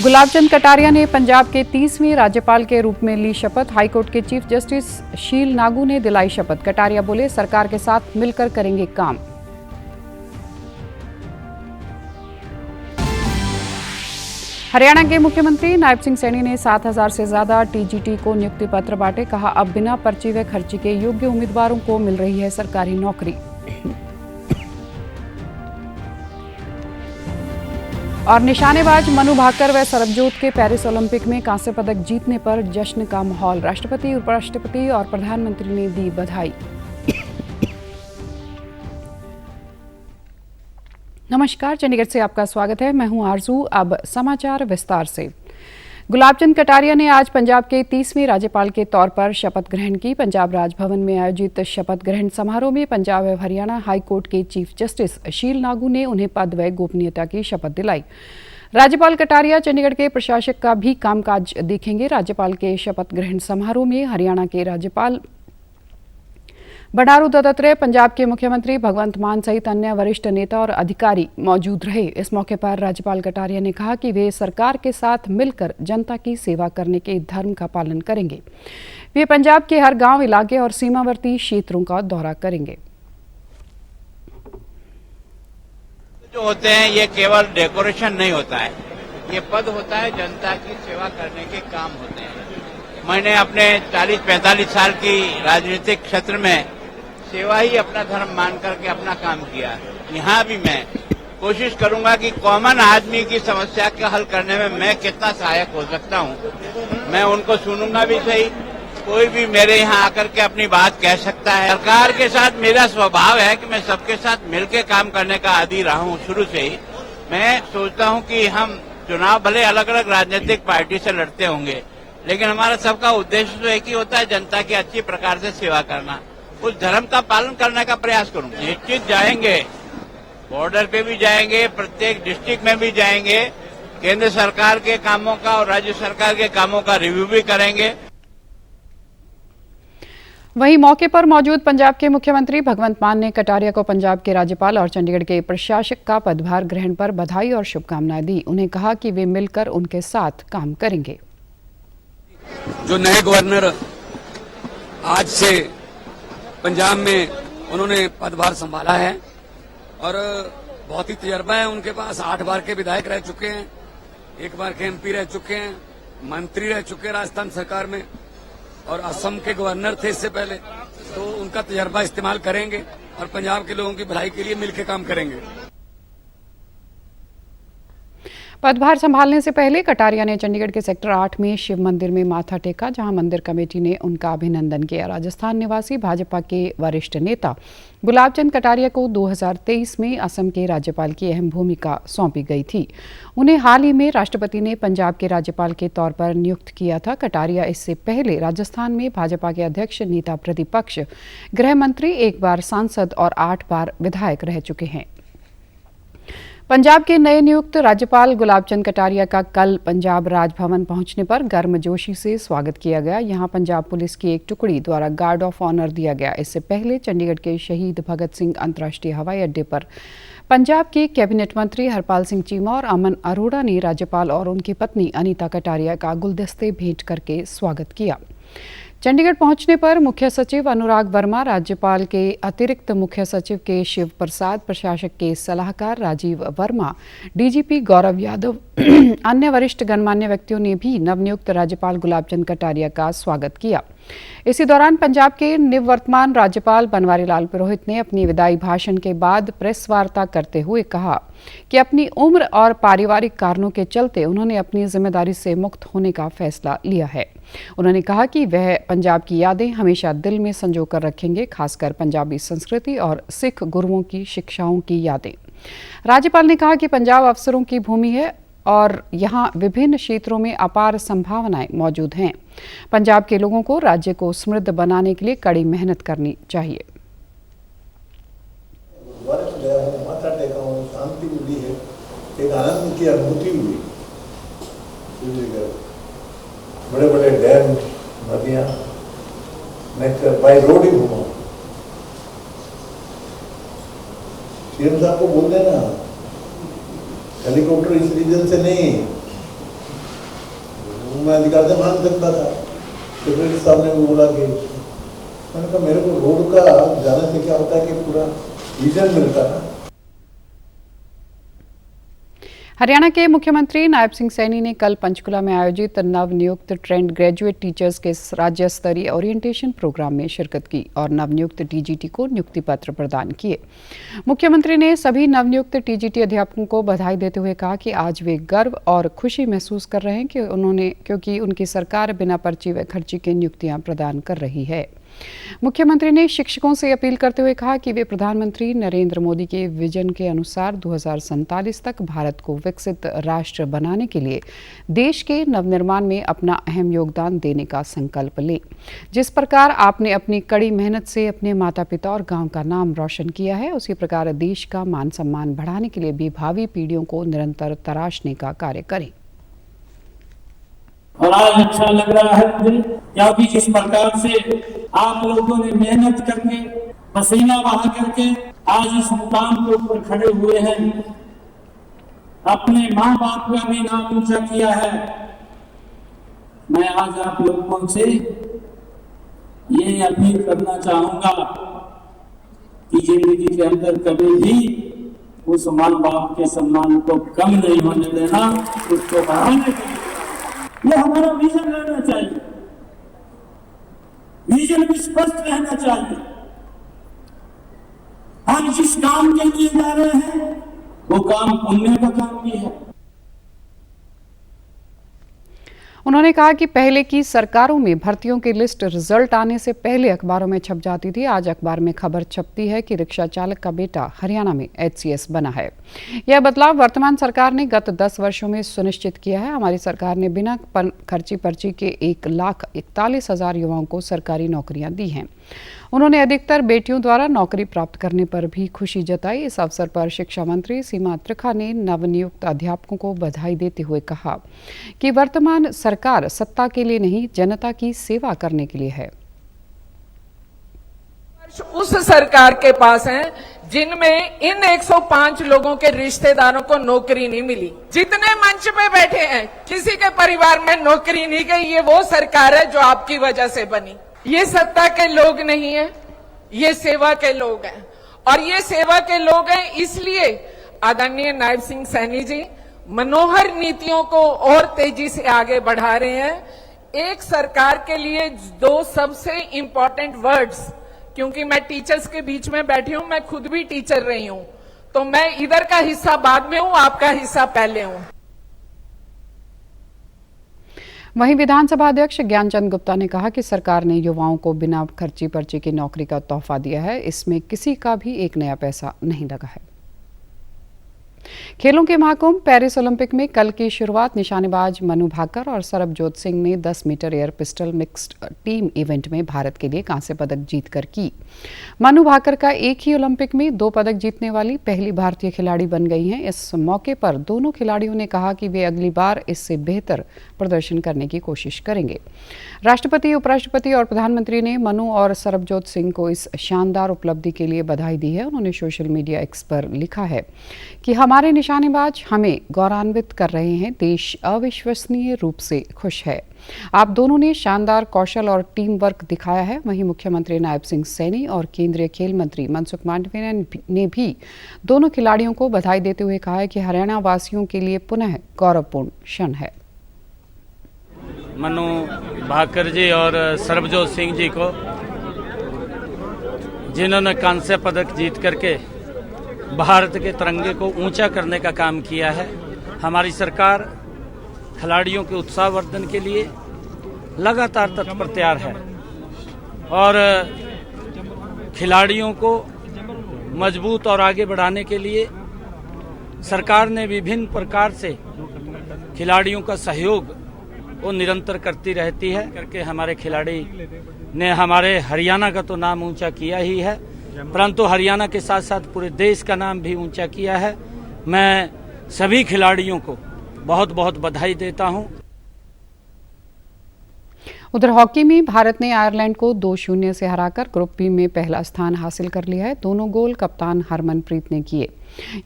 गुलाबचंद कटारिया ने पंजाब के 30वें राज्यपाल के रूप में ली शपथ। हाईकोर्ट के चीफ जस्टिस शील नागू ने दिलाई शपथ। कटारिया बोले, सरकार के साथ मिलकर करेंगे काम। हरियाणा के मुख्यमंत्री नायब सिंह सैनी ने 7,000 से ज्यादा टीजीटी को नियुक्ति पत्र बांटे। कहा, अब बिना पर्ची व खर्ची के योग्य उम्मीदवारों को मिल रही है सरकारी नौकरी। और निशानेबाज मनु भाकर व सरबजोत के पेरिस ओलंपिक में कांस्य पदक जीतने पर जश्न का माहौल। राष्ट्रपति, उपराष्ट्रपति और प्रधानमंत्री ने दी बधाई। नमस्कार, चंडीगढ़ से आपका स्वागत है। मैं हूं आरजू। अब समाचार विस्तार से। गुलाबचंद कटारिया ने आज पंजाब के 30वें राज्यपाल के तौर पर शपथ ग्रहण की। पंजाब राजभवन में आयोजित शपथ ग्रहण समारोह में पंजाब एवं हरियाणा हाईकोर्ट के चीफ जस्टिस शील नागू ने उन्हें पद व गोपनीयता की शपथ दिलाई। राज्यपाल कटारिया चंडीगढ़ के प्रशासक का भी कामकाज देखेंगे। राज्यपाल के शपथ ग्रहण समारोह में हरियाणा के राज्यपाल बंडारू दत्तात्रेय, पंजाब के मुख्यमंत्री भगवंत मान सहित अन्य वरिष्ठ नेता और अधिकारी मौजूद रहे। इस मौके पर राज्यपाल कटारिया ने कहा कि वे सरकार के साथ मिलकर जनता की सेवा करने के धर्म का पालन करेंगे। वे पंजाब के हर गांव, इलाके और सीमावर्ती क्षेत्रों का दौरा करेंगे। जो होते हैं ये केवल डेकोरेशन नहीं होता है, ये पद होता है, जनता की सेवा करने के काम होते हैं। मैंने अपने 40-45 साल की राजनीतिक क्षेत्र में सेवा ही अपना धर्म मान करके अपना काम किया। यहाँ भी मैं कोशिश करूंगा कि कॉमन आदमी की समस्या का हल करने में मैं कितना सहायक हो सकता हूँ। मैं उनको सुनूंगा भी सही, कोई भी मेरे यहाँ आकर के अपनी बात कह सकता है। सरकार के साथ मेरा स्वभाव है कि मैं सबके साथ मिलकर काम करने का आदी रहा हूँ शुरू से ही। मैं सोचता हूँ कि हम चुनाव भले अलग अलग राजनीतिक पार्टी से लड़ते होंगे, लेकिन हमारा सबका उद्देश्य तो एक ही होता है, जनता की अच्छी प्रकार से सेवा करना। उस धर्म का पालन करने का प्रयास करूंगा। निश्चित जाएंगे, बॉर्डर पे भी जाएंगे, प्रत्येक डिस्ट्रिक्ट में भी जाएंगे, केंद्र सरकार के कामों का और राज्य सरकार के कामों का रिव्यू भी करेंगे। वहीं मौके पर मौजूद पंजाब के मुख्यमंत्री भगवंत मान ने कटारिया को पंजाब के राज्यपाल और चंडीगढ़ के प्रशासक का पदभार ग्रहण पर बधाई और शुभकामनाएं दी। उन्हें कहा कि वे मिलकर उनके साथ काम करेंगे। जो नए गवर्नर आज से पंजाब में उन्होंने पदभार संभाला है और बहुत ही तजर्बा है उनके पास। 8 बार के विधायक रह चुके हैं, 1 बार के एमपी रह चुके हैं, मंत्री रह चुके हैं राजस्थान सरकार में, और असम के गवर्नर थे इससे पहले। तो उनका तजर्बा इस्तेमाल करेंगे और पंजाब के लोगों की भलाई के लिए मिलकर काम करेंगे। पदभार संभालने से पहले कटारिया ने चंडीगढ़ के सेक्टर 8 में शिव मंदिर में माथा टेका, जहां मंदिर कमेटी ने उनका अभिनंदन किया। राजस्थान निवासी भाजपा के वरिष्ठ नेता गुलाबचंद कटारिया को 2023 में असम के राज्यपाल की अहम भूमिका सौंपी गई थी। उन्हें हाल ही में राष्ट्रपति ने पंजाब के राज्यपाल के तौर पर नियुक्त किया था। कटारिया इससे पहले राजस्थान में भाजपा के अध्यक्ष, नेता प्रतिपक्ष, गृह मंत्री, 1 बार सांसद और 8 बार विधायक रह चुके हैं। पंजाब के नए नियुक्त राज्यपाल गुलाबचंद कटारिया का कल पंजाब राजभवन पहुंचने पर गर्मजोशी से स्वागत किया गया। यहां पंजाब पुलिस की एक टुकड़ी द्वारा गार्ड ऑफ ऑनर दिया गया। इससे पहले चंडीगढ़ के शहीद भगत सिंह अंतर्राष्ट्रीय हवाई अड्डे पर पंजाब के कैबिनेट मंत्री हरपाल सिंह चीमा और अमन अरोड़ा ने राज्यपाल और उनकी पत्नी अनीता कटारिया का गुलदस्ते भेंट करके स्वागत किया। चंडीगढ़ पहुंचने पर मुख्य सचिव अनुराग वर्मा, राज्यपाल के अतिरिक्त मुख्य सचिव के शिव प्रसाद, प्रशासक के सलाहकार राजीव वर्मा, डीजीपी गौरव यादव, अन्य वरिष्ठ गणमान्य व्यक्तियों ने भी नवनियुक्त राज्यपाल गुलाबचंद कटारिया का स्वागत किया। इसी दौरान पंजाब के निवर्तमान राज्यपाल बनवारी लाल पुरोहित ने अपनी विदाई भाषण के बाद प्रेस वार्ता करते हुए कहा कि अपनी उम्र और पारिवारिक कारणों के चलते उन्होंने अपनी जिम्मेदारी से मुक्त होने का फैसला लिया है। उन्होंने कहा कि वह पंजाब की यादें हमेशा दिल में संजो कर रखेंगे, खासकर पंजाबी संस्कृति और सिख गुरुओं की शिक्षाओं की यादें। राज्यपाल ने कहा कि पंजाब अवसरों की भूमि है और यहाँ विभिन्न क्षेत्रों में अपार संभावनाएं मौजूद हैं। पंजाब के लोगों को राज्य को समृद्ध बनाने के लिए कड़ी मेहनत करनी चाहिए। शांति मिली है, एक आनंद की अनुभूति हुई। बड़े बड़े डैम, नदियां, मैं बाई रोड ही घूमा। सीएम साहब को बोल देना हेलीकॉप्टर इस रीजन से नहीं, मैं अधिकार से मान सकता था। सेक्रेटरी साहब ने बोला कि मैंने कहा मेरे को रोड का जाने से क्या होता है कि पूरा विजन मिलता है। हरियाणा के मुख्यमंत्री नायब सिंह सैनी ने कल पंचकुला में आयोजित नवनियुक्त ट्रेंड ग्रेजुएट टीचर्स के राज्य स्तरीय ओरिएंटेशन प्रोग्राम में शिरकत की और नवनियुक्त टीजीटी को नियुक्ति पत्र प्रदान किए। मुख्यमंत्री ने सभी नवनियुक्त टीजीटी अध्यापकों को बधाई देते हुए कहा कि आज वे गर्व और खुशी महसूस कर रहे हैं क्योंकि उनकी सरकार बिना पर्ची व खर्ची के नियुक्तियां प्रदान कर रही है। मुख्यमंत्री ने शिक्षकों से अपील करते हुए कहा कि वे प्रधानमंत्री नरेंद्र मोदी के विजन के अनुसार 2047 तक भारत को विकसित राष्ट्र बनाने के लिए देश के नवनिर्माण में अपना अहम योगदान देने का संकल्प लें। जिस प्रकार आपने अपनी कड़ी मेहनत से अपने माता पिता और गांव का नाम रोशन किया है, उसी प्रकार देश का मान सम्मान बढ़ाने के लिए भी भावी पीढ़ियों को निरंतर तराशने का कार्य करें। और आज अच्छा लग रहा है मुझे, क्योंकि जिस प्रकार से आप लोगों ने मेहनत करके पसीना बहा करके आज इस मुकाम के ऊपर खड़े हुए हैं, अपने माँ बाप का भी नाम ऊंचा किया है। मैं आज आप लोगों से ये अपील करना चाहूंगा कि जिंदगी के अंदर कभी भी उस माँ बाप के सम्मान को कम नहीं होने देना, उसको बढ़ाने के लिए ये हमारा विजन रहना चाहिए। विजन भी स्पष्ट रहना चाहिए। हम जिस काम के लिए जा रहे हैं वो काम पुण्य का काम भी है। उन्होंने कहा कि पहले की सरकारों में भर्तियों की लिस्ट रिजल्ट आने से पहले अखबारों में छप जाती थी। आज अखबार में खबर छपती है कि रिक्शा चालक का बेटा हरियाणा में HCS बना है। यह बदलाव वर्तमान सरकार ने गत 10 वर्षों में सुनिश्चित किया है। हमारी सरकार ने बिना खर्ची पर्ची के 1,41,000 युवाओं को सरकारी नौकरियां दी हैं। उन्होंने अधिकतर बेटियों द्वारा नौकरी प्राप्त करने पर भी खुशी जताई। इस अवसर पर शिक्षा मंत्री सीमा त्रिखा ने नवनियुक्त अध्यापकों को बधाई देते हुए कहा कि वर्तमान सरकार सत्ता के लिए नहीं, जनता की सेवा करने के लिए है। उस सरकार के पास है जिनमें इन 105 लोगों के रिश्तेदारों को नौकरी नहीं मिली। जितने मंच पे बैठे हैं, किसी के परिवार में नौकरी नहीं गई। ये वो सरकार है जो आपकी वजह से बनी। ये सत्ता के लोग नहीं है, ये सेवा के लोग हैं। और ये सेवा के लोग हैं इसलिए आदरणीय नायब सिंह सैनी जी मनोहर नीतियों को और तेजी से आगे बढ़ा रहे हैं। एक सरकार के लिए 2 सबसे इंपॉर्टेंट वर्ड्स, क्योंकि मैं टीचर्स के बीच में बैठी हूं, मैं खुद भी टीचर रही हूं, तो मैं इधर का हिस्सा बाद में हूं, आपका हिस्सा पहले हूं। वहीं विधानसभा अध्यक्ष ज्ञानचंद गुप्ता ने कहा कि सरकार ने युवाओं को बिना खर्ची पर्ची की नौकरी का तोहफा दिया है। इसमें किसी का भी एक नया पैसा नहीं लगा है। खेलों के महाकुंभ पेरिस ओलंपिक में कल की शुरुआत निशानेबाज मनु भाकर और सरबजोत सिंह ने 10 metre air pistol mixed team event में भारत के लिए कांस्य पदक जीतकर की। मनु भाकर का एक ही ओलंपिक में 2 पदक जीतने वाली पहली भारतीय खिलाड़ी बन गई हैं। इस मौके पर दोनों खिलाड़ियों ने कहा कि वे अगली बार इससे बेहतर प्रदर्शन करने की कोशिश करेंगे। राष्ट्रपति, उपराष्ट्रपति और प्रधानमंत्री ने मनु और सरबजोत सिंह को इस शानदार उपलब्धि के लिए बधाई दी है। उन्होंने सोशल मीडिया एक्स पर लिखा है कि हमारे निशानेबाज हमें गौरवान्वित कर रहे हैं। देश अविश्वसनीय रूप से खुश है। आप दोनों ने शानदार कौशल और टीम वर्क दिखाया है। वहीं मुख्यमंत्री नायब सिंह सैनी और केंद्रीय खेल मंत्री मनसुख मांडविया ने भी दोनों खिलाड़ियों को बधाई देते हुए कहा है कि हरियाणा वासियों के लिए पुनः गौरवपूर्ण क्षण है। मनु भाकर जी और सरबजोत सिंह जी को, जिन्होंने कांस्य पदक जीत करके भारत के तिरंगे को ऊंचा करने का काम किया है। हमारी सरकार खिलाड़ियों के उत्साहवर्धन के लिए लगातार तत्पर तैयार है और खिलाड़ियों को मजबूत और आगे बढ़ाने के लिए सरकार ने विभिन्न प्रकार से खिलाड़ियों का सहयोग वो निरंतर करती रहती है। करके हमारे खिलाड़ी ने हमारे हरियाणा का तो नाम ऊंचा किया ही है, परंतु हरियाणा के साथ साथ पूरे देश का नाम भी ऊंचा किया है। मैं सभी खिलाड़ियों को बहुत बहुत बधाई देता हूं। उधर हॉकी में भारत ने आयरलैंड को 2-0 से हराकर ग्रुप बी में पहला स्थान हासिल कर लिया है। दोनों गोल कप्तान हरमनप्रीत ने किए।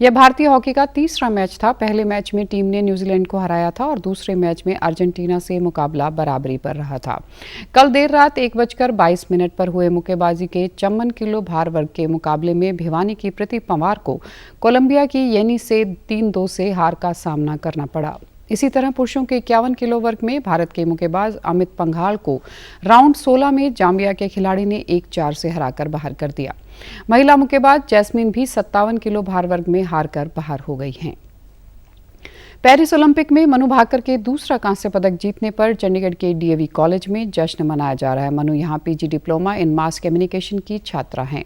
यह भारतीय हॉकी का तीसरा मैच था। पहले मैच में टीम ने न्यूजीलैंड को हराया था और दूसरे मैच में अर्जेंटीना से मुकाबला बराबरी पर रहा था। कल देर रात 1:22 पर हुए मुक्केबाजी के 54 किलो भार वर्ग के मुकाबले में भिवानी की प्रीति पंवार को कोलंबिया की येनी से 3-2 से हार का सामना करना पड़ा। इसी तरह पुरुषों के 51 किलो वर्ग में भारत के मुक्केबाज अमित पंघाल को राउंड 16 में जाम्बिया के खिलाड़ी ने 1-4 से हराकर बाहर कर दिया। महिला मुक्केबाज जैस्मीन भी 57 किलो भार वर्ग में हारकर बाहर हो गई हैं। पेरिस ओलंपिक में मनु भाकर के दूसरा कांस्य पदक जीतने पर चंडीगढ़ के डीएवी कॉलेज में जश्न मनाया जा रहा है। मनु यहां PG diploma in mass communication की छात्रा हैं।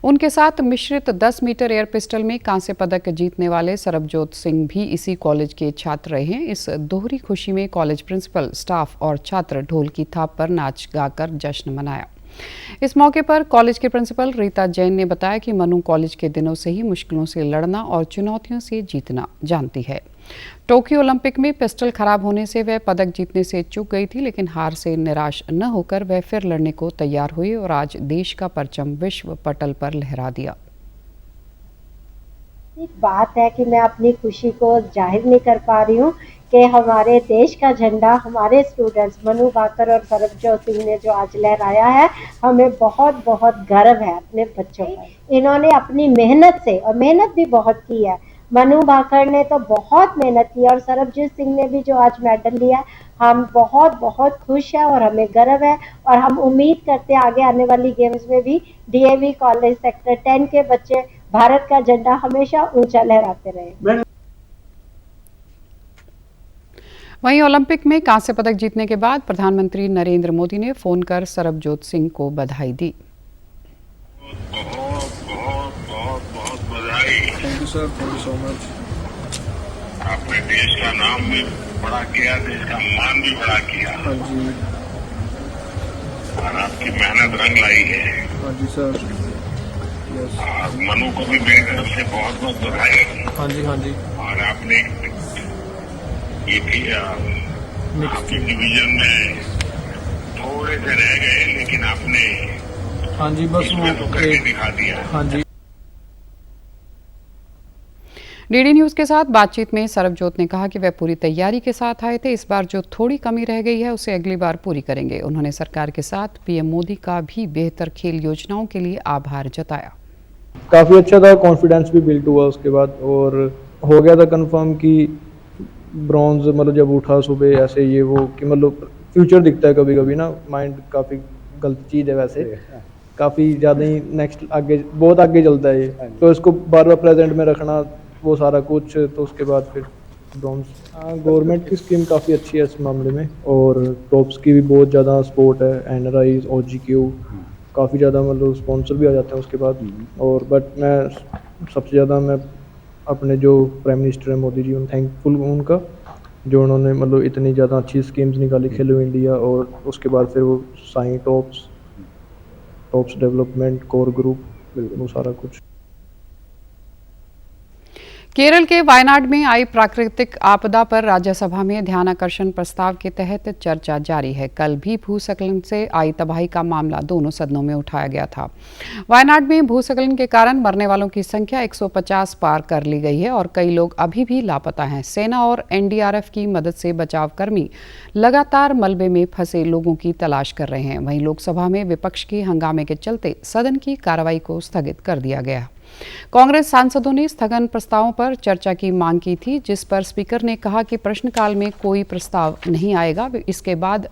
उनके साथ मिश्रित 10 मीटर एयर पिस्टल में कांस्य पदक जीतने वाले सरबजोत सिंह भी इसी कॉलेज के छात्र रहे हैं। इस दोहरी खुशी में कॉलेज प्रिंसिपल, स्टाफ और छात्र ढोल की थाप पर नाच गाकर जश्न मनाया। इस मौके पर कॉलेज के प्रिंसिपल रीता जैन ने बताया कि मनु कॉलेज के दिनों से ही मुश्किलों से लड़ना और चुनौतियों से जीतना जानती है। टोक्यो ओलंपिक में पिस्टल खराब होने से वह पदक जीतने से चूक गई थी, लेकिन हार से निराश न होकर वह फिर लड़ने को तैयार हुई और आज देश का परचम विश्व पटल पर लहरा दिया। एक बात है कि मैं अपनी खुशी को जाहिर नहीं कर पा रही हूँ कि हमारे देश का झंडा हमारे स्टूडेंट्स मनु भाकर और सरबजोत सिंह ने जो आज लहराया है, हमें बहुत बहुत गर्व है अपने बच्चों पर। इन्होंने अपनी मेहनत से, और मेहनत भी बहुत की है, मनु भाकर ने तो बहुत मेहनत की और सरबजोत सिंह ने भी जो आज मेडल लिया, हम बहुत बहुत खुश हैं और हमें गर्व है। और हम उम्मीद करते हैं आगे आने वाली गेम्स में भी डीएवी कॉलेज सेक्टर 10 के बच्चे भारत का झंडा हमेशा ऊंचा लहराते रहे। वहीं ओलंपिक में कांस्य पदक जीतने के बाद प्रधानमंत्री नरेंद्र मोदी ने फोन कर सरबजोत सिंह को बधाई दी। बहुत बधाई। Thank you sir, thank you so much. आपने देश का नाम भी बड़ा किया, देश का मान भी बड़ा किया। हाँ जी। और आपकी मेहनत रंग लाई है। हाँ जी सर। और मनु को भी मेरी तरफ से बहुत बहुत बधाई। हाँ जी, हाँ जी। और आपने ये भी आपके डिवीजन में थोड़े से रह गए, लेकिन आपने हाँ जी बस वो तो करके दिखा दिया। हाँ जी। डीडी न्यूज के साथ बातचीत में सरबजोत ने कहा कि वह पूरी तैयारी के साथ आए थे। इस बार जो थोड़ी कमी रह गई है उसे अगली बार पूरी करेंगे। उन्होंने सरकार के साथ पीएम मोदी का भी बेहतर खेल योजनाओं के लिए आभार जताया। काफ़ी अच्छा था, कॉन्फिडेंस भी बिल्ड हुआ उसके बाद, और हो गया था कंफर्म कि ब्रॉन्ज मतलब जब उठा सुबह ऐसे ये वो कि मतलब फ्यूचर दिखता है कभी कभी ना, माइंड काफ़ी गलत चीज़ है वैसे, काफ़ी ज़्यादा ही नेक्स्ट आगे बहुत आगे चलता है ये, तो इसको बार बार प्रेजेंट में रखना वो सारा कुछ, तो उसके बाद फिर ब्रॉन्ज। गवर्नमेंट की स्कीम काफ़ी अच्छी है इस मामले में, और टॉप्स की भी बहुत ज़्यादा सपोर्ट है, एनआरआई OGQ काफ़ी ज़्यादा मतलब स्पॉन्सर भी आ जाते हैं उसके बाद। और बट मैं सबसे ज़्यादा मैं अपने जो प्राइम मिनिस्टर है मोदी जी, थैंकफुल हूँ उनका, जो उन्होंने मतलब इतनी ज़्यादा अच्छी स्कीम्स निकाली खेलो इंडिया, और उसके बाद फिर वो Sai tops development core group, वो सारा कुछ। केरल के वायनाड में आई प्राकृतिक आपदा पर राज्यसभा में ध्यानाकर्षण प्रस्ताव के तहत चर्चा जारी है। कल भी भूस्खलन से आई तबाही का मामला दोनों सदनों में उठाया गया था। वायनाड में भूस्खलन के कारण मरने वालों की संख्या 150 पार कर ली गई है और कई लोग अभी भी लापता हैं। सेना और एनडीआरएफ की मदद से बचाव कर्मी लगातार मलबे में फंसे लोगों की तलाश कर रहे हैं। वहीं लोकसभा में विपक्ष के हंगामे के चलते सदन की कार्रवाई को स्थगित कर दिया गया। कांग्रेस सांसदों ने स्थगन प्रस्तावों पर चर्चा की मांग की थी, जिस पर स्पीकर ने कहा कि प्रश्नकाल में कोई प्रस्ताव नहीं आएगा। इसके बाद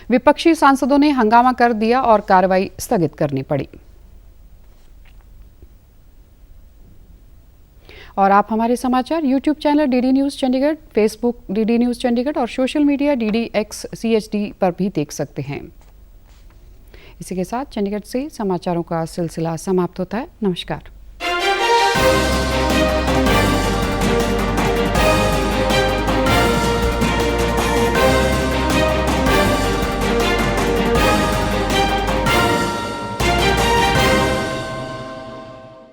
विपक्षी सांसदों ने हंगामा कर दिया और कार्रवाई स्थगित करनी पड़ी। और आप हमारे समाचार YouTube channel DD news Chandigarh, Facebook DD news Chandigarh और सोशल मीडिया DDX CHD पर भी देख सकते हैं। इसी के साथ चंडीगढ़ से समाचारों का सिलसिला समाप्त होता है। नमस्कार।